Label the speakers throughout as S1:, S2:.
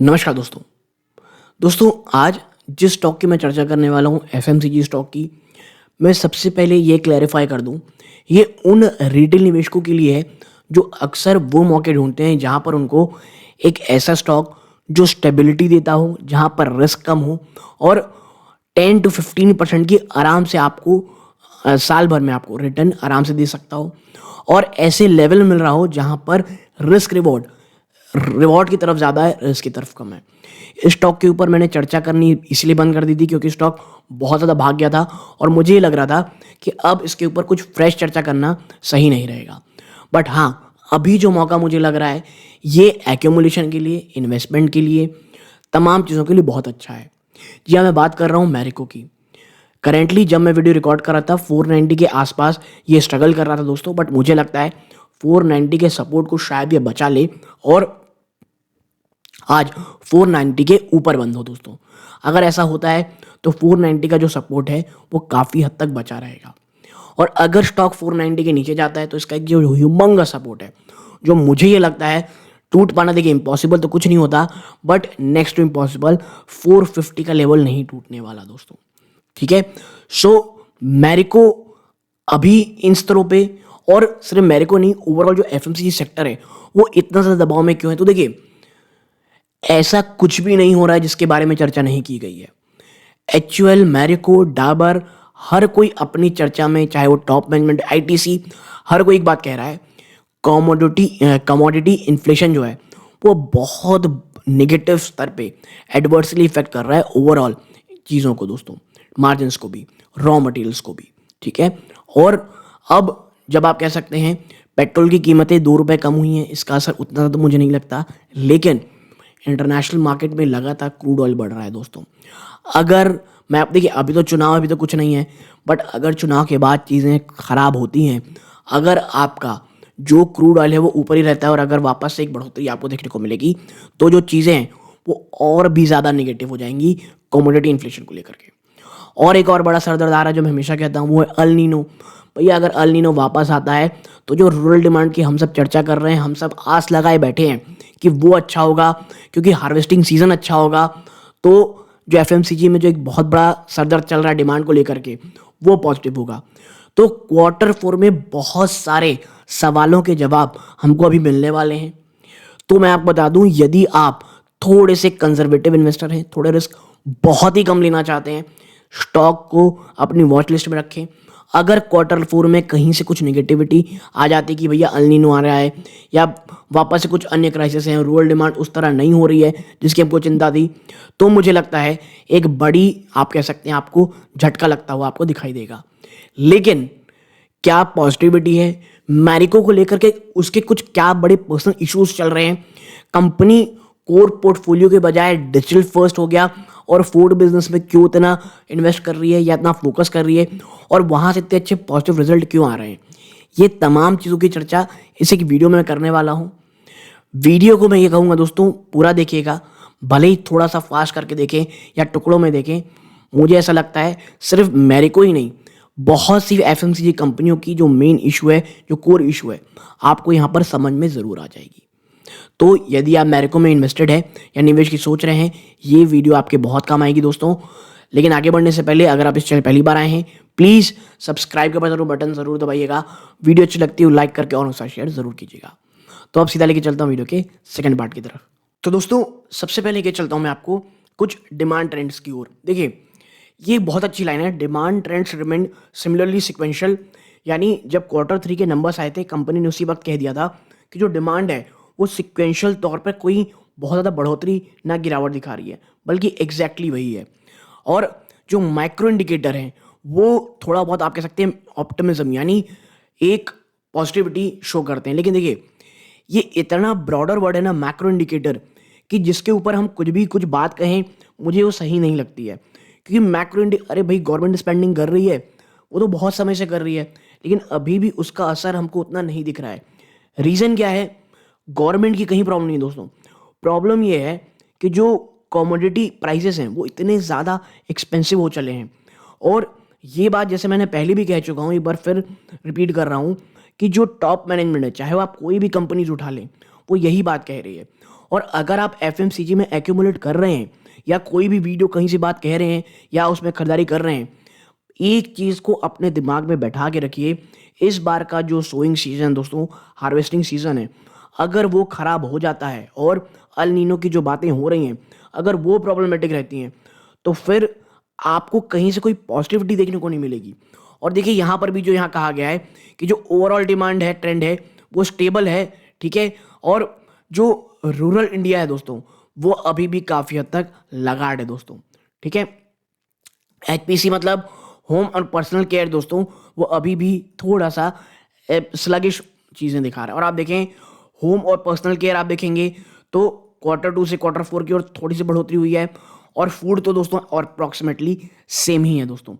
S1: नमस्कार दोस्तों। दोस्तों आज जिस स्टॉक की मैं चर्चा करने वाला हूँ एफएमसीजी स्टॉक की, मैं सबसे पहले ये क्लैरिफाई कर दूँ, ये उन रिटेल निवेशकों के लिए है जो अक्सर वो मौके ढूंढते हैं जहाँ पर उनको एक ऐसा स्टॉक जो स्टेबिलिटी देता हो, जहाँ पर रिस्क कम हो और 10 to 15% की आराम से आपको साल भर में आपको रिटर्न आराम से दे सकता हो और ऐसे लेवल मिल रहा हो जहाँ पर रिस्क रिवॉर्ड रिवॉर्ड की तरफ ज़्यादा है, रिस्क की तरफ कम है। इस स्टॉक के ऊपर मैंने चर्चा करनी इसलिए बंद कर दी थी क्योंकि स्टॉक बहुत ज़्यादा भाग गया था और मुझे ये लग रहा था कि अब इसके ऊपर कुछ फ्रेश चर्चा करना सही नहीं रहेगा। बट हाँ, अभी जो मौका मुझे लग रहा है ये एक्यूमुलेशन के लिए, इन्वेस्टमेंट के लिए, तमाम चीज़ों के लिए बहुत अच्छा है। जी हाँ, मैं बात कर रहा हूँ मैरिको की। करेंटली जब मैं वीडियो रिकॉर्ड कर रहा था 490 के आसपास ये स्ट्रगल कर रहा था दोस्तों, बट मुझे लगता है 490 के सपोर्ट को शायद ये बचा ले और आज 490 के ऊपर बंद हो दोस्तों। अगर ऐसा होता है तो 490 का जो सपोर्ट है वो काफ़ी हद तक बचा रहेगा और अगर स्टॉक 490 के नीचे जाता है तो इसका एक जो ह्यूमंगस सपोर्ट है, जो मुझे ये लगता है टूट पाना, देखिए इम्पॉसिबल तो कुछ नहीं होता बट नेक्स्ट टू इम्पॉसिबल, 450 का लेवल नहीं टूटने वाला दोस्तों। ठीक है, सो मैरिको अभी इन स्तरों पे, और सिर्फ मैरिको नहीं, ओवरऑल जो एफएमसीजी सेक्टर है वो इतना ज़्यादा दबाव में क्यों है, तो देखिए ऐसा कुछ भी नहीं हो रहा है जिसके बारे में चर्चा नहीं की गई है। एचयूएल, मैरिको, डाबर, हर कोई अपनी चर्चा में, चाहे वो टॉप मैनेजमेंट, आईटीसी, हर कोई एक बात कह रहा है, कमोडिटी इन्फ्लेशन जो है वो बहुत नेगेटिव स्तर पे एडवर्सली इफेक्ट कर रहा है ओवरऑल चीज़ों को दोस्तों, मार्जिन्स को भी, रॉ मटेरियल्स को भी। ठीक है, और अब जब आप कह सकते हैं पेट्रोल की कीमतें 2 रुपये कम हुई हैं, इसका असर उतना तो मुझे नहीं लगता, लेकिन इंटरनेशनल मार्केट में लगातार क्रूड ऑयल बढ़ रहा है दोस्तों। अगर मैं आप देखिए, अभी तो चुनाव, अभी तो कुछ नहीं है, बट अगर चुनाव के बाद चीज़ें ख़राब होती हैं, अगर आपका जो क्रूड ऑयल है वो ऊपर ही रहता है और अगर वापस से एक बढ़ोतरी आपको देखने को मिलेगी तो जो चीज़ें हैं वो और भी ज़्यादा निगेटिव हो जाएंगी कमोडिटी इन्फ्लेशन को लेकर के। और एक और बड़ा सरदर्द आ रहा है जो मैं हमेशा कहता हूँ, वो है अल नीनो। भैया अगर अल नीनो वापस आता है तो जो रूरल डिमांड की हम सब चर्चा कर रहे हैं, हम सब आस लगाए बैठे हैं कि वो अच्छा होगा क्योंकि हार्वेस्टिंग सीजन अच्छा होगा, तो जो एफएमसीजी में जो एक बहुत बड़ा सरदर्द चल रहा है डिमांड को लेकर के, वो पॉजिटिव होगा। तो क्वार्टर 4 में बहुत सारे सवालों के जवाब हमको अभी मिलने वाले हैं। तो मैं आपको बता दूं, यदि आप थोड़े से कंजर्वेटिव इन्वेस्टर हैं, थोड़े रिस्क बहुत ही कम लेना चाहते हैं, स्टॉक को अपनी वॉच लिस्ट में रखें। अगर क्वार्टर 4 में कहीं से कुछ नेगेटिविटी आ जाती कि भैया अल नीनो आ रहा है या वापस से कुछ अन्य क्राइसिस हैं, रूरल डिमांड उस तरह नहीं हो रही है जिसकी हमको चिंता थी, तो मुझे लगता है एक बड़ी, आप कह सकते हैं, आपको झटका लगता हुआ आपको दिखाई देगा। लेकिन क्या पॉजिटिविटी है मैरिको को लेकर के, उसके कुछ क्या बड़े पर्सनल इश्यूज चल रहे हैं, कंपनी कोर पोर्टफोलियो के बजाय डिजिटल फर्स्ट हो गया और फूड बिजनेस में क्यों इतना इन्वेस्ट कर रही है या इतना फोकस कर रही है और वहाँ से इतने अच्छे पॉजिटिव रिजल्ट क्यों आ रहे हैं, ये तमाम चीज़ों की चर्चा इस एक वीडियो में मैं करने वाला हूँ। वीडियो को मैं ये कहूँगा दोस्तों पूरा देखिएगा, भले ही थोड़ा सा फास्ट करके देखें या टुकड़ों में देखें। मुझे ऐसा लगता है सिर्फ मैरिको ही नहीं, बहुत सी एफएमसीजी कंपनियों की जो मेन इशू है, जो कोर इशू है, आपको यहाँ पर समझ में ज़रूर आ जाएगी। तो यदि आप मैरिको में इन्वेस्टेड है या निवेश की सोच रहे हैं, ये वीडियो आपके बहुत काम आएगी दोस्तों। लेकिन आगे बढ़ने से पहले अगर आप इस चैनल पहली बार आए हैं, प्लीज़ सब्सक्राइब का बटन ज़रूर दबाइएगा, वीडियो अच्छी लगती है लाइक करके और उसका शेयर ज़रूर कीजिएगा। तो अब सीधा लेके चलता हूँ वीडियो के सेकंड पार्ट की तरफ। तो दोस्तों सबसे पहले लेके चलता हूँ मैं आपको कुछ डिमांड ट्रेंड्स की ओर। देखिए ये बहुत अच्छी लाइन है, demand trends remain similarly sequential, यानी जब क्वार्टर 3 के नंबर्स आए थे कंपनी ने उसी वक्त कह दिया था कि जो डिमांड है वो सिक्वेंशियल तौर पर कोई बहुत ज़्यादा बढ़ोतरी ना गिरावट दिखा रही है, बल्कि एग्जैक्टली वही है। और जो माइक्रो इंडिकेटर हैं वो थोड़ा बहुत आप कह सकते हैं ऑप्टिमिज्म, यानी एक पॉजिटिविटी शो करते हैं। लेकिन देखिए ये इतना ब्रॉडर वर्ड है ना मैक्रो इंडिकेटर, कि जिसके ऊपर हम कुछ बात कहें मुझे वो सही नहीं लगती है, क्योंकि अरे भाई गवर्नमेंट स्पेंडिंग कर रही है, वो तो बहुत समय से कर रही है, लेकिन अभी भी उसका असर हमको उतना नहीं दिख रहा है। रीज़न क्या है? गवर्नमेंट की कहीं प्रॉब्लम नहीं है दोस्तों, प्रॉब्लम ये है कि जो कमोडिटी प्राइसेस हैं वो इतने ज़्यादा एक्सपेंसिव हो चले हैं। और ये बात जैसे मैंने पहले भी कह चुका हूँ, एक बार फिर रिपीट कर रहा हूँ कि जो टॉप मैनेजमेंट है, चाहे वो आप कोई भी कंपनीज उठा लें, वो यही बात कह रही है। और अगर आप एफएमसीजी में एक्यूमुलेट कर रहे हैं या कोई भी वीडियो कहीं से बात कह रहे हैं या उसमें खरीदारी कर रहे हैं, एक चीज़ को अपने दिमाग में बैठा के रखिए, इस बार का जो सोइंग सीज़न दोस्तों, हार्वेस्टिंग सीज़न है, अगर वो ख़राब हो जाता है और अल नीनो की जो बातें हो रही हैं, अगर वो प्रॉब्लमेटिक रहती हैं, तो फिर आपको कहीं से कोई पॉजिटिविटी देखने को नहीं मिलेगी। और देखिए यहाँ पर भी जो यहाँ कहा गया है कि जो ओवरऑल डिमांड है, ट्रेंड है, वो स्टेबल है, ठीक है। और जो रूरल इंडिया है दोस्तों, वो अभी भी काफ़ी हद तक लगाड है दोस्तों, ठीक है। एचपीसी मतलब होम और पर्सनल केयर दोस्तों, वो अभी भी थोड़ा सा स्लगिश चीज़ें दिखा रहा है। और आप देखें होम और पर्सनल केयर आप देखेंगे तो Q2 से Q4 की ओर थोड़ी सी बढ़ोतरी हुई है। और फूड तो दोस्तों और अप्रॉक्सीमेटली सेम ही है दोस्तों।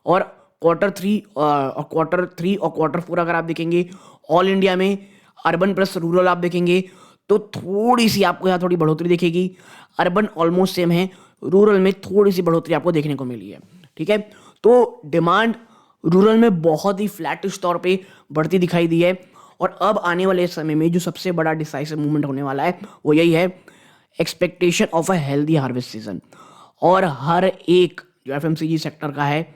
S1: और Q3 और Q4 अगर आप देखेंगे ऑल इंडिया में अर्बन प्लस रूरल आप देखेंगे तो थोड़ी सी आपको यहाँ थोड़ी बढ़ोतरी दिखेगी। अर्बन ऑलमोस्ट सेम है, रूरल में थोड़ी सी बढ़ोतरी आपको देखने को मिली है, ठीक है। तो डिमांड रूरल में बहुत ही फ्लैटिश तौर पे बढ़ती दिखाई दी है। और अब आने वाले समय में जो सबसे बड़ा डिसाइसिव मूवमेंट होने वाला है वो यही है, expectation of a healthy harvest season. और हर एक जो एफएमसीजी सेक्टर का है,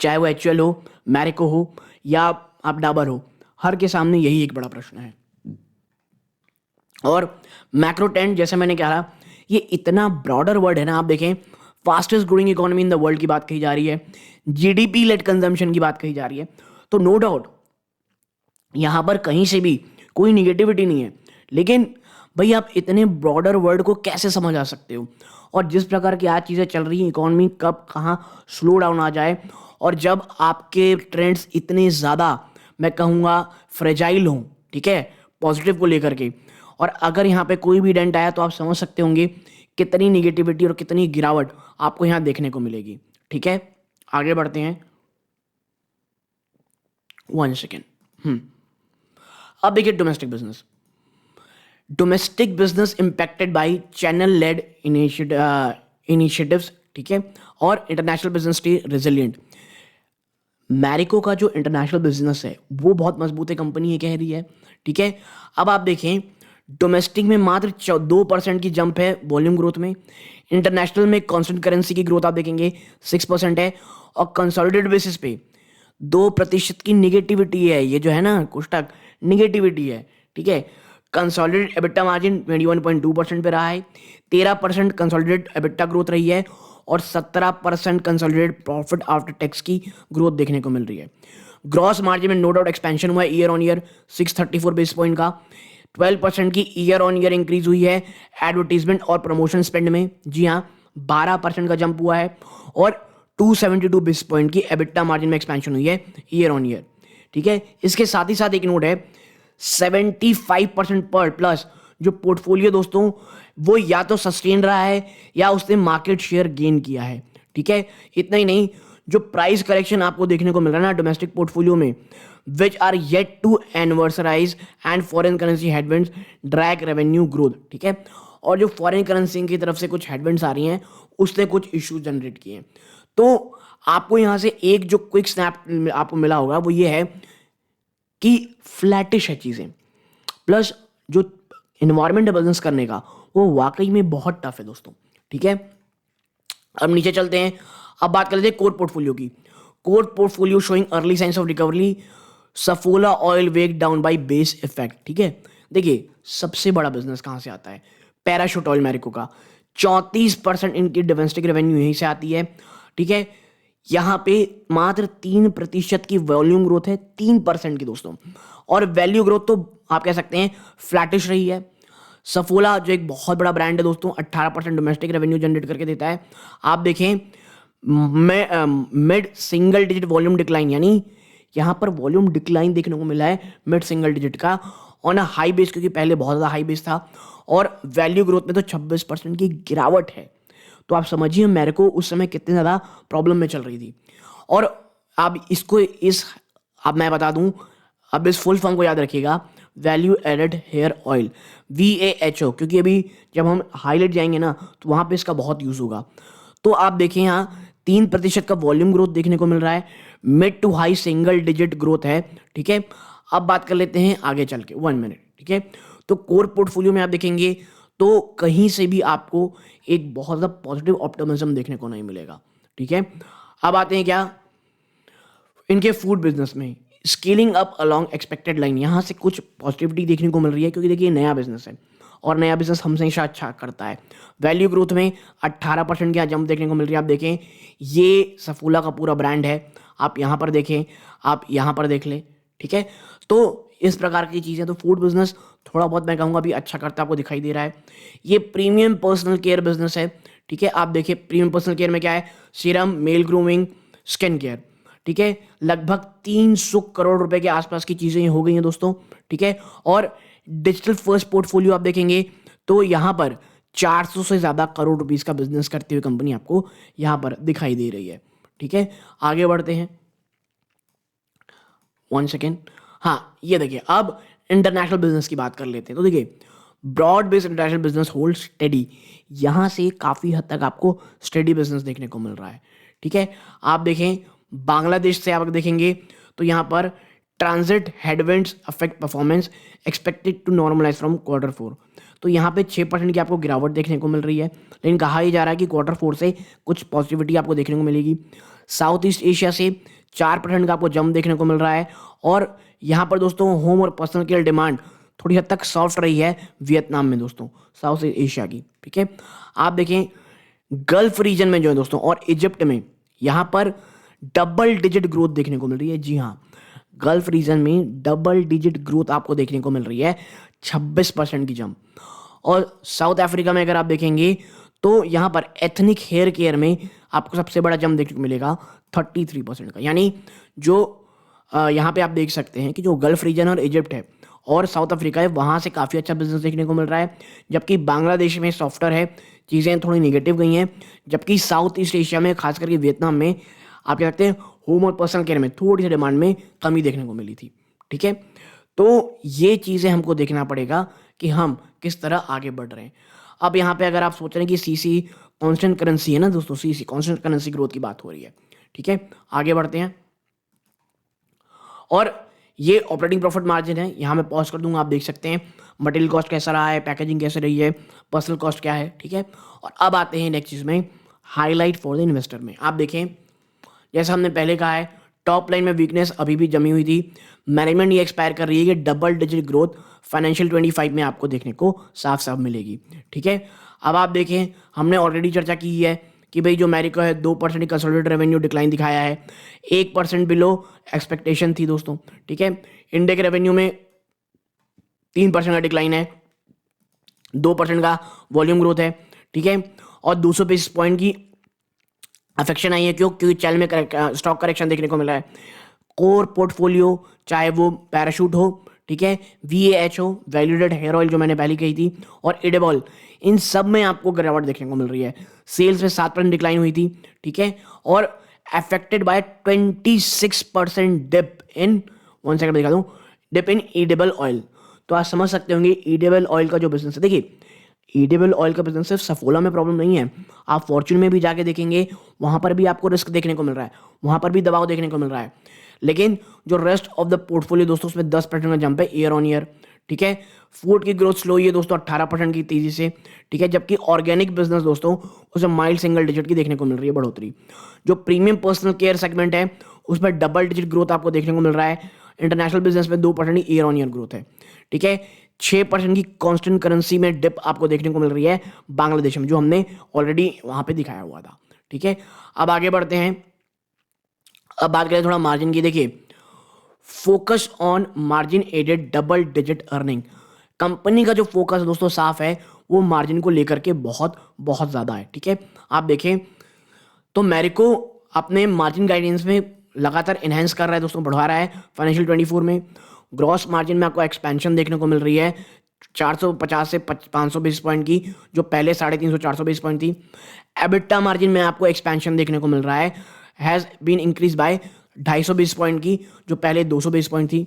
S1: चाहे वो एचयूएल हो, मैरिको हो या आप डाबर हो, हर के सामने यही एक बड़ा प्रश्न है। और मैक्रो ट्रेंड जैसे मैंने कहा, ये इतना ब्रॉडर वर्ड है ना। आप देखें fastest growing economy in the world की बात कही जा रही है, जीडीपी लेड कंजम्पशन की बात कही जा रही है। तो नो डाउट यहाँ पर कहीं से भी कोई निगेटिविटी नहीं है, लेकिन भाई आप इतने ब्रॉडर वर्ड को कैसे समझ आ सकते हो। और जिस प्रकार की आज चीज़ें चल रही हैं, इकोनॉमी कब कहाँ स्लो डाउन आ जाए, और जब आपके ट्रेंड्स इतने ज़्यादा मैं कहूँगा फ्रेजाइल हों, ठीक है, पॉजिटिव को लेकर के, और अगर यहाँ पे कोई भी डेंट आया तो आप समझ सकते होंगे कितनी निगेटिविटी और कितनी गिरावट आपको यहाँ देखने को मिलेगी, ठीक है। आगे बढ़ते हैं, 1 सेकेंड। अब देखिए domestic business impacted by channel led initiatives, ठीक है, और international business stay resilient. Marico का जो इंटरनेशनल बिजनेस है वो बहुत मजबूत है, कंपनी ये कह रही है, ठीक है। अब आप देखें डोमेस्टिक में मात्र 2% की जंप है वॉल्यूम ग्रोथ में, इंटरनेशनल में कांस्टेंट करेंसी की ग्रोथ आप देखेंगे 6% है, और कंसोलिडेटेड बेसिस पे 2% की निगेटिविटी है। ये जो है ना कुछ तक निगेटिविटी है, ठीक है। कंसोलिडेटेड एबिटा मार्जिन 21.2% पे रहा है, 13% कंसोलिडेटेड एबिटा ग्रोथ रही है, और 17% कंसोलिडेटेड प्रॉफिट आफ्टर टैक्स की ग्रोथ देखने को मिल रही है। ग्रॉस मार्जिन में नो डाउट एक्सपेंशन हुआ है year on year 634 basis point का, 12% की ईयर ऑन ईयर इंक्रीज हुई है एडवर्टीजमेंट और प्रमोशन स्पेंड में, जी हाँ 12% का जंप हुआ है, और 272 बेसिस पॉइंट की एबिटा मार्जिन में एक्सपेंशन हुई है ईयर ऑन ईयर, ठीक है। इसके साथ ही साथ एक नोट है, 75% पर प्लस जो पोर्टफोलियो दोस्तों वो या तो सस्टेन रहा है या उसने मार्केट शेयर गेन किया है, ठीक है। इतना ही नहीं, जो प्राइस करेक्शन आपको देखने को मिल रहा है ना डोमेस्टिक पोर्टफोलियो में, which are yet to anniversarize and foreign currency headwinds drag revenue growth, ठीक है। और जो फॉरेन करेंसी की तरफ से कुछ हेडविंड्स आ रही हैं उसने कुछ इश्यूज जनरेट किए हैं। तो आपको यहाँ से एक जो क्विक स्नैप आपको मिला होगा वो ये है कि फ्लैटिश है चीज़ें, प्लस जो इन्वायरमेंट बिजनेस करने का वो वाकई में बहुत टफ है दोस्तों, ठीक है। अब नीचे चलते हैं, अब बात कर लेते हैं कोर पोर्टफोलियो की। Core portfolio showing early signs of recovery, Saffola oil wake down by base effect, ठीक है। देखिए सबसे बड़ा बिजनेस कहाँ से आता है, पैराशूट ऑयल मैरिको का 34% इनकी डोमेस्टिक रेवेन्यू यहीं से आती है, ठीक है। यहाँ पे मात्र 3% की वॉल्यूम ग्रोथ है, 3% की दोस्तों, और वैल्यू ग्रोथ तो आप कह सकते हैं फ्लैटिश रही है। सफोला जो एक बहुत बड़ा ब्रांड है दोस्तों, 18% डोमेस्टिक रेवेन्यू जनरेट करके देता है। आप देखें mid single digit volume decline, यानी यहाँ पर वॉल्यूम डिक्लाइन देखने को मिला है मिड सिंगल डिजिट का ऑन अ हाई बेस, क्योंकि पहले बहुत ज़्यादा हाई बेस था, और वैल्यू ग्रोथ में तो 26% की गिरावट है। तो आप समझिए मैरिको उस समय कितनी ज़्यादा प्रॉब्लम में चल रही थी। और अब इसको अब मैं बता दूं, अब इस फुल फॉर्म को याद रखिएगा, value added hair oil, VAHO, क्योंकि अभी जब हम हाईलाइट जाएंगे ना तो वहाँ पे इसका बहुत यूज़ होगा। तो आप देखें यहाँ 3% का वॉल्यूम ग्रोथ देखने को मिल रहा है, mid to high single digit growth है, ठीक है। अब बात कर लेते हैं आगे चल के, 1 मिनट, ठीक है। तो कोर पोर्टफोलियो में आप देखेंगे तो कहीं से भी आपको एक बहुत ज़्यादा पॉजिटिव ऑप्टिमिज्म देखने को नहीं मिलेगा, ठीक है। अब आते हैं क्या इनके फूड बिजनेस में, scaling up along expected line. यहाँ से कुछ पॉजिटिविटी देखने को मिल रही है क्योंकि देखिए नया बिजनेस है और नया बिजनेस हमसे हमेशा अच्छा करता है। वैल्यू ग्रोथ में 18% की यहाँ जंप देखने को मिल रही है। आप देखें ये सफूला का पूरा ब्रांड है, आप यहाँ पर देखें, आप यहाँ पर देख लें, ठीक है। तो इस प्रकार की चीज़ें, तो फूड बिजनेस थोड़ा बहुत मैं कहूँगा अभी अच्छा करता आपको दिखाई दे रहा है। ये प्रीमियम पर्सनल केयर बिजनेस है, ठीक है। आप देखिए प्रीमियम पर्सनल केयर में क्या है, serum, male grooming, skin care, ठीक है। लगभग 300 करोड़ रुपए के आसपास की चीज़ें हो गई हैं दोस्तों, ठीक है। और डिजिटल फर्स्ट पोर्टफोलियो आप देखेंगे तो यहाँ पर 400 से ज़्यादा करोड़ रुपीस का बिजनेस करती हुई कंपनी आपको यहाँ पर दिखाई दे रही है, ठीक है। आगे बढ़ते हैं, 1 सेकेंड। हाँ, ये देखिए अब इंटरनेशनल बिजनेस की बात कर लेते हैं। तो देखिए broad based international business hold steady, यहाँ से काफ़ी हद तक आपको स्टेडी बिजनेस देखने को मिल रहा है, ठीक है। आप देखें बांग्लादेश से आप देखेंगे तो यहाँ पर transit headwinds affect performance expected to normalise from Q4। तो यहाँ पे 6% की आपको गिरावट देखने को मिल रही है, लेकिन कहा ही जा रहा है कि Q4 से कुछ पॉजिटिविटी आपको देखने को मिलेगी। साउथ ईस्ट एशिया से 4% का आपको जंप देखने को मिल रहा है। और यहाँ पर दोस्तों होम और पर्सनल केयर डिमांड थोड़ी हद तक सॉफ्ट रही है वियतनाम में दोस्तों, साउथ एशिया की, ठीक है। आप देखें गल्फ रीजन में जो है दोस्तों और इजिप्ट में यहाँ पर डबल डिजिट ग्रोथ देखने को मिल रही है। जी हाँ, गल्फ रीजन में डबल डिजिट ग्रोथ आपको देखने को मिल रही है, 26% की जंप। और साउथ अफ्रीका में अगर आप देखेंगे तो यहाँ पर एथनिक हेयर केयर में आपको सबसे बड़ा जंप देखने को मिलेगा 33% का। यानी जो यहाँ पे आप देख सकते हैं कि जो गल्फ रीजन और इजिप्ट है और साउथ अफ्रीका है वहाँ से काफ़ी अच्छा बिजनेस देखने को मिल रहा है, जबकि बांग्लादेश में सॉफ्टवेयर है, चीज़ें थोड़ी निगेटिव गई हैं। जबकि साउथ ईस्ट एशिया में खास करके वियतनाम में आप कह सकते हैं होम और पर्सनल केयर में थोड़ी सी डिमांड में कमी देखने को मिली थी, ठीक है। तो ये चीज़ें हमको देखना पड़ेगा कि हम किस तरह आगे बढ़ रहे हैं। अब यहाँ पे अगर आप सोच रहे हैं कि सीसी कांस्टेंट करेंसी है ना दोस्तों, सीसी कांस्टेंट करेंसी ग्रोथ की बात हो रही है, ठीक है। आगे बढ़ते हैं और ये ऑपरेटिंग प्रॉफिट मार्जिन है, यहाँ मैं पॉज कर दूंगा, आप देख सकते हैं मटेरियल कॉस्ट कैसा रहा है, पैकेजिंग कैसे रही है, पर्सनल कॉस्ट क्या है, ठीक है। और अब आते हैं नेक्स्ट चीज़ में, हाईलाइट फॉर द इन्वेस्टर में। आप देखें जैसा हमने पहले कहा है टॉप लाइन में वीकनेस अभी भी जमी हुई थी, मैनेजमेंट ये एक्सपायर कर रही है कि डबल डिजिट ग्रोथ फाइनेंशियल 25 में आपको देखने को साफ साफ मिलेगी, ठीक है। अब आप देखें हमने ऑलरेडी चर्चा की है कि भाई जो मैरिको है 2% कंसोलिडेटेड रेवेन्यू डिक्लाइन दिखाया है, 1% बिलो एक्सपेक्टेशन थी दोस्तों, ठीक है। इंडिया के रेवेन्यू में 3% का डिक्लाइन है, 2% का वॉल्यूम ग्रोथ है, ठीक है। और 200 बेसिस पॉइंट की अफेक्शन आई है, क्योंकि चैनल में स्टॉक करेक्शन देखने को मिला है। कोर पोर्टफोलियो चाहे वो पैराशूट हो, ठीक है, VAH हो, वैल्यूडेड हेयर ऑयल जो मैंने पहले कही थी, और एडेबॉल, इन सब में आपको गिरावट देखने को मिल रही है। सेल्स में 7% डिक्लाइन हुई थी, ठीक है। और affected by 26% dip in, 1 second दिखा दूं, डिप इन एडेबल ऑयल। तो आप समझ सकते होंगे एडेबल ऑयल का जो बिजनेस है, देखिए एडिबल ऑयल का बिजनेस सिर्फ सफोला में प्रॉब्लम नहीं है, आप फॉर्च्यून में भी जाके देखेंगे वहां पर भी आपको रिस्क देखने को मिल रहा है, वहां पर भी दबाव देखने को मिल रहा है। लेकिन जो रेस्ट ऑफ द पोर्टफोलियो दोस्तों उसमें 10% का जंप है ईयर ऑन ईयर, ठीक है। फूड की ग्रोथ स्लो हुई है दोस्तों 18% की तेजी से, ठीक है। जबकि ऑर्गेनिक बिजनेस दोस्तों उसमें माइल्ड सिंगल डिजिट की देखने को मिल रही है बढ़ोतरी। जो प्रीमियम पर्सनल केयर सेगमेंट है उसमें डबल डिजिट ग्रोथ आपको देखने को मिल रहा है। इंटरनेशनल बिजनेस में 2% की ईयर ऑन ईयर ग्रोथ है, ठीक है। 6% की कांस्टेंट करेंसी में डिप आपको देखने को मिल रही है बांग्लादेश में, जो हमने ऑलरेडी वहां पे दिखाया हुआ था, ठीक है। अब आगे बढ़ते हैं, अब बात करें थोड़ा मार्जिन की। देखिए focus on margin added double digit earning, company का जो फोकस दोस्तों साफ है, वो मार्जिन को लेकर के बहुत बहुत ज्यादा है, ठीक है। आप देखें तो मैरिको अपने मार्जिन गाइडेंस में लगातार इनहेंस कर रहा है दोस्तों, बढ़ा रहा है। फाइनेंशियल 24 में ग्रॉस मार्जिन में आपको एक्सपेंशन देखने को मिल रही है 450 से 500 बेसिस पॉइंट की, जो पहले 350-400 बेसिस पॉइंट थी। एबिटा मार्जिन में आपको एक्सपेंशन देखने को मिल रहा है, has been increase by 250 basis point की, जो पहले 200 बेसिस पॉइंट थी।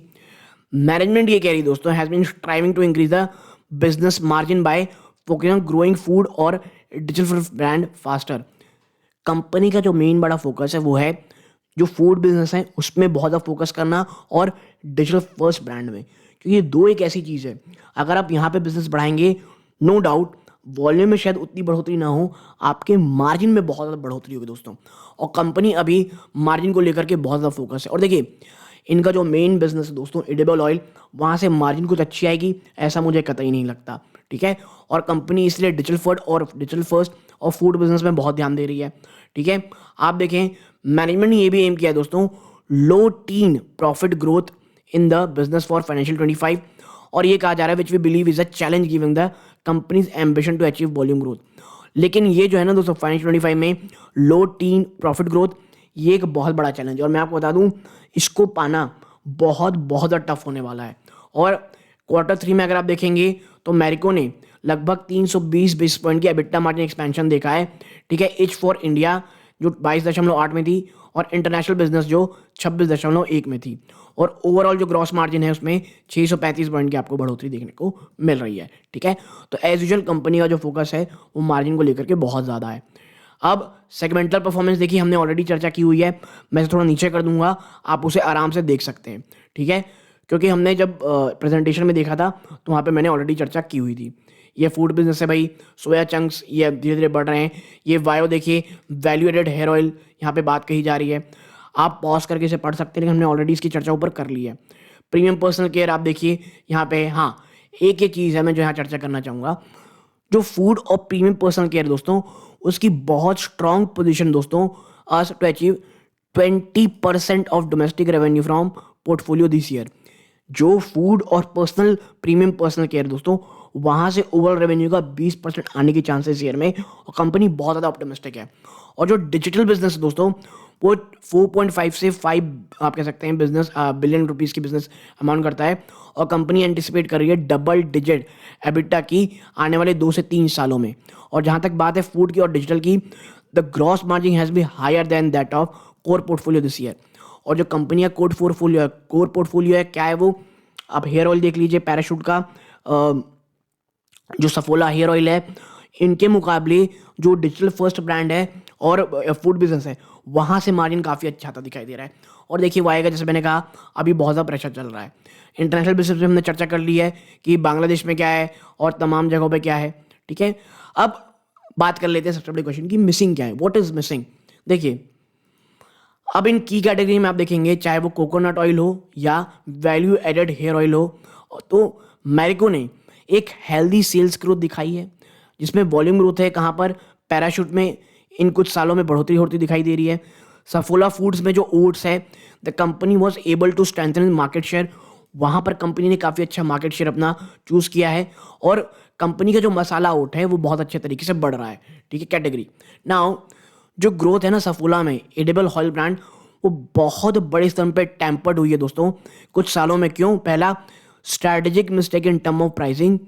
S1: मैनेजमेंट ये कह रही दोस्तों has been striving to increase the business margin by focusing on growing food और डिजिटल ब्रांड फास्टर। कंपनी का जो मेन बड़ा फोकस है वो है जो फूड बिजनेस है उसमें बहुत ज़्यादा फोकस करना और डिजिटल फर्स्ट ब्रांड में, क्योंकि ये दो एक ऐसी चीज़ है, अगर आप यहाँ पे बिजनेस बढ़ाएंगे, नो डाउट वॉल्यूम में शायद उतनी बढ़ोतरी ना हो, आपके मार्जिन में बहुत ज़्यादा बढ़ोतरी होगी दोस्तों। और कंपनी अभी मार्जिन को लेकर के बहुत ज़्यादा फोकस है। और देखिए इनका जो मेन बिजनेस है दोस्तों एडिबल ऑयल, वहाँ से मार्जिन कुछ अच्छी आएगी ऐसा मुझे कतई नहीं लगता, ठीक है। और कंपनी इसलिए डिजिटल फर्स्ट और फूड बिजनेस में बहुत ध्यान दे रही है, ठीक है। आप देखें मैनेजमेंट ने ये भी एम किया है दोस्तों, low teen profit growth in the business for financial 25। और ये कहा जा रहा है which we believe is a challenge giving the company's ambition to achieve volume growth. लेकिन ये जो है ना दोस्तों फाइनेंशियल 25 में लो टीन प्रॉफिट ग्रोथ, ये एक बहुत बड़ा चैलेंज है। और मैं आपको बता दूं इसको पाना बहुत बहुत ज़्यादा टफ होने वाला है। और Q3 में अगर आप देखेंगे तो मैरिको ने लगभग 320 बेसिस पॉइंट की एबिटा मार्जिन एक्सपेंशन देखा है, ठीक है। एच फॉर इंडिया जो 22.8 में थी और इंटरनेशनल बिजनेस जो 26.1 में थी। और ओवरऑल जो ग्रॉस मार्जिन है उसमें 635 पॉइंट की आपको बढ़ोतरी देखने को मिल रही है, ठीक है। तो एज यूजुअल कंपनी का जो फोकस है वो मार्जिन को लेकर के बहुत ज़्यादा है। अब सेगमेंटल परफॉर्मेंस देखिए हमने ऑलरेडी चर्चा की हुई है, मैं इसे थोड़ा नीचे कर दूंगा, आप उसे आराम से देख सकते हैं, ठीक है। क्योंकि हमने जब प्रेजेंटेशन में देखा था तो वहाँ पे मैंने ऑलरेडी चर्चा की हुई थी। ये फूड बिजनेस है भाई, सोया चंक्स ये धीरे धीरे बढ़ रहे हैं। ये वायो देखिए वैल्यू एडेड हेयर ऑयल यहाँ पे बात कही जा रही है, आप पॉज करके इसे पढ़ सकते हैं, लेकिन हमने ऑलरेडी इसकी चर्चा ऊपर कर ली है। प्रीमियम पर्सनल केयर आप देखिए यहाँ पे, हाँ एक चीज़ है मैं जो यहाँ चर्चा करना चाहूँगा, जो फूड और प्रीमियम पर्सनल केयर दोस्तों उसकी बहुत स्ट्रांग पोजीशन दोस्तों आज to achieve 20% of domestic revenue from portfolio this year. जो फूड और प्रीमियम पर्सनल केयर दोस्तों वहाँ से ओवरऑल रेवेन्यू का 20% आने की चांसेस ईयर में, और कंपनी बहुत ज़्यादा ऑप्टिमिस्टिक है। और जो डिजिटल बिजनेस है दोस्तों वो 4.5 से 5 आप कह सकते हैं बिजनेस बिलियन रुपीस की बिजनेस अमाउंट करता है। और कंपनी एंटिसिपेट कर रही है डबल डिजिट एबिटा की आने वाले 2 से 3 सालों में। और जहाँ तक बात है फूड की और डिजिटल की, the gross margin has be higher than that of core portfolio this year. और जो कंपनी का कोर पोर्टफोलियो है क्या है वो, आप हेयर ऑयल देख लीजिए पैराशूट का, जो सफोला हेयर ऑयल है, इनके मुकाबले जो डिजिटल फर्स्ट ब्रांड है और फूड बिजनेस है वहाँ से मार्जिन काफ़ी अच्छा आता दिखाई दे रहा है। और देखिए वाई का जैसे मैंने कहा अभी बहुत ज़्यादा प्रेशर चल रहा है। इंटरनेशनल बिजनेस में हमने चर्चा कर ली है कि बांग्लादेश में क्या है और तमाम जगहों पे क्या है, ठीक है। अब बात कर लेते हैं सबसे बड़ी क्वेश्चन की मिसिंग क्या है, व्हाट इज मिसिंग। देखिए अब इन की कैटेगरी में आप देखेंगे चाहे वो कोकोनट ऑयल हो या वैल्यू एडेड हेयर ऑयल हो, तो मैरिको ने एक हेल्दी सेल्स ग्रोथ दिखाई है जिसमें वॉल्यूम ग्रोथ है। कहाँ पर, पैराशूट में इन कुछ सालों में बढ़ोतरी होती दिखाई दे रही है। सफोला फूड्स में जो ओट्स है, the company was able to strengthen market share, वहाँ पर कंपनी ने काफ़ी अच्छा मार्केट शेयर अपना चूज़ किया है। और कंपनी का जो मसाला ओट है वो बहुत अच्छे तरीके से बढ़ रहा है, ठीक है कैटेगरी। नाउ जो ग्रोथ है ना सफोला में एडिबल ऑयल ब्रांड, वो बहुत बड़े स्तर पे टेम्पर्ड हुई है दोस्तों कुछ सालों में। क्यों, पहला strategic mistake in term of pricing,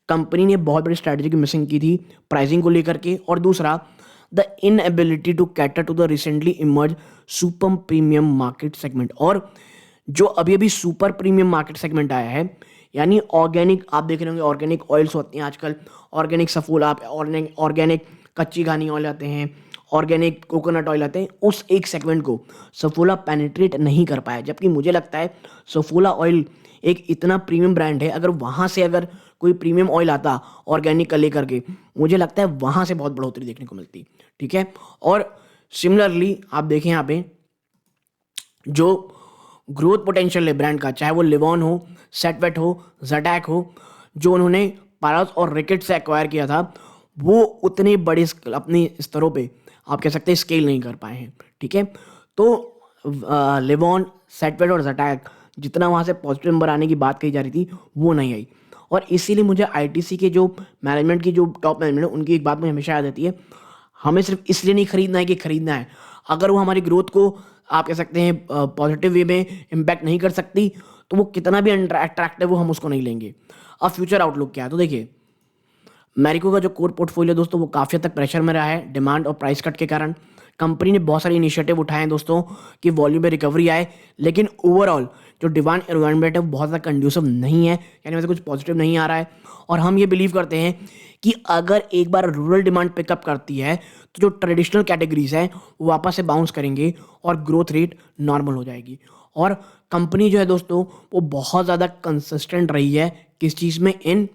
S1: company ने बहुत बड़ी स्ट्रैटेजिक मिसिंग की थी प्राइसिंग को लेकर के। और दूसरा the inability to cater to the recently emerge super premium market segment. और जो अभी अभी सुपर प्रीमियम मार्केट सेगमेंट आया है, यानी ऑर्गेनिक, आप देख रहे होंगे ऑर्गेनिक ऑयल्स होते हैं आजकल, ऑर्गेनिक सफोला, ऑर्गेनिक कच्ची घानी ऑयल आते हैं, ऑर्गेनिक कोकोनट ऑयल आते हैं, उस एक सेगमेंट को सफोला पेनिट्रेट नहीं कर पाया। जबकि मुझे लगता है सफोला ऑयल एक इतना प्रीमियम ब्रांड है, अगर वहाँ से अगर कोई प्रीमियम ऑयल आता ऑर्गेनिक का लेकर के, मुझे लगता है वहाँ से बहुत बढ़ोतरी देखने को मिलती, ठीक है। और सिमिलरली आप देखें यहाँ पे जो ग्रोथ पोटेंशियल है ब्रांड का, चाहे वो लिवॉन हो, सेटवेट हो, ज़टैक हो, जो उन्होंने पारस और रिकेट से एक्वायर किया था, वो उतने बड़े अपने स्तरों पे आप कह सकते हैं स्केल नहीं कर पाए हैं, ठीक है। तो लिवॉन, सेटवेट और ज़टैक जितना वहाँ से पॉजिटिव नंबर आने की बात कही जा रही थी वो नहीं आई। और इसीलिए मुझे आईटीसी के जो मैनेजमेंट की जो टॉप मैनेजमेंट है उनकी एक बात मुझे हमेशा याद आती है, हमें सिर्फ इसलिए नहीं खरीदना है कि खरीदना है, अगर वो हमारी ग्रोथ को आप कह सकते हैं पॉजिटिव वे में इम्पैक्ट नहीं कर सकती तो वो कितना भी अट्रैक्टिव हो हम उसको नहीं लेंगे। अब फ्यूचर आउटलुक क्या है, तो देखिए मैरिको का जो कोर पोर्टफोलियो दोस्तों वो काफ़ी हद तक प्रेशर में रहा है डिमांड और प्राइस कट के कारण। कंपनी ने बहुत सारे इनिशिएटिव उठाए हैं दोस्तों कि वॉल्यूम में रिकवरी आए, लेकिन ओवरऑल जो डिमांड एनवायरनमेंट है वो बहुत ज़्यादा कंड्यूसिव नहीं है, यानी वैसे कुछ पॉजिटिव नहीं आ रहा है। और हम ये बिलीव करते हैं कि अगर एक बार रूरल डिमांड पिकअप करती है तो जो ट्रेडिशनल कैटेगरीज हैं वो वापस से बाउंस करेंगे और ग्रोथ रेट नॉर्मल हो जाएगी। और कंपनी जो है दोस्तों वो बहुत ज़्यादा कंसिस्टेंट रही है किस चीज़ में, in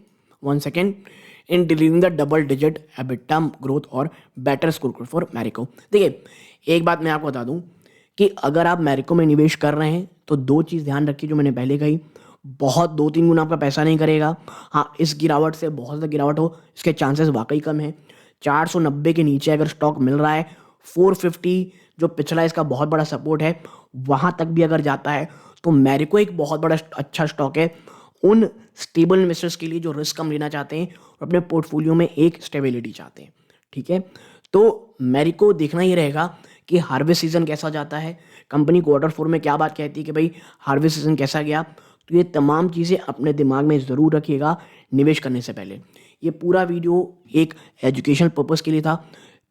S1: one second, in delivering the double digit EBITDA growth और बेटर स्कोर फॉर मैरिको। देखिए एक बात मैं आपको बता दूं कि अगर आप मैरिको में निवेश कर रहे हैं तो दो चीज़ ध्यान रखिए जो मैंने पहले कही, बहुत 2-3 गुना आपका पैसा नहीं करेगा। हाँ, इस गिरावट से बहुत ज़्यादा गिरावट हो इसके चांसेस वाकई कम है। 490 के नीचे अगर स्टॉक मिल रहा है, 450 जो पिछला इसका बहुत बड़ा सपोर्ट है वहाँ तक भी अगर जाता है तो मैरिको एक बहुत बड़ा अच्छा स्टॉक है उन स्टेबल इन्वेस्टर्स के लिए जो रिस्क कम लेना चाहते हैं और अपने पोर्टफोलियो में एक स्टेबिलिटी चाहते हैं। ठीक है, तो मैरिको देखना ही रहेगा कि हार्वेस्ट सीजन कैसा जाता है, कंपनी Q4 में क्या बात कहती है कि भाई हार्वेस्ट सीजन कैसा गया। तो ये तमाम चीज़ें अपने दिमाग में ज़रूर रखिएगा निवेश करने से पहले। ये पूरा वीडियो एक एजुकेशनल पर्पज़ के लिए था।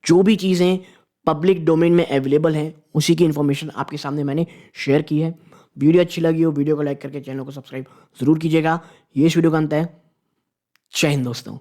S1: जो भी चीज़ें पब्लिक डोमेन में अवेलेबल हैं उसी की इन्फॉर्मेशन आपके सामने मैंने शेयर की है। वीडियो अच्छी लगी हो वीडियो को लाइक करके चैनल को सब्सक्राइब ज़रूर कीजिएगा। ये इस वीडियो का अंत है। जय हिंद दोस्तों।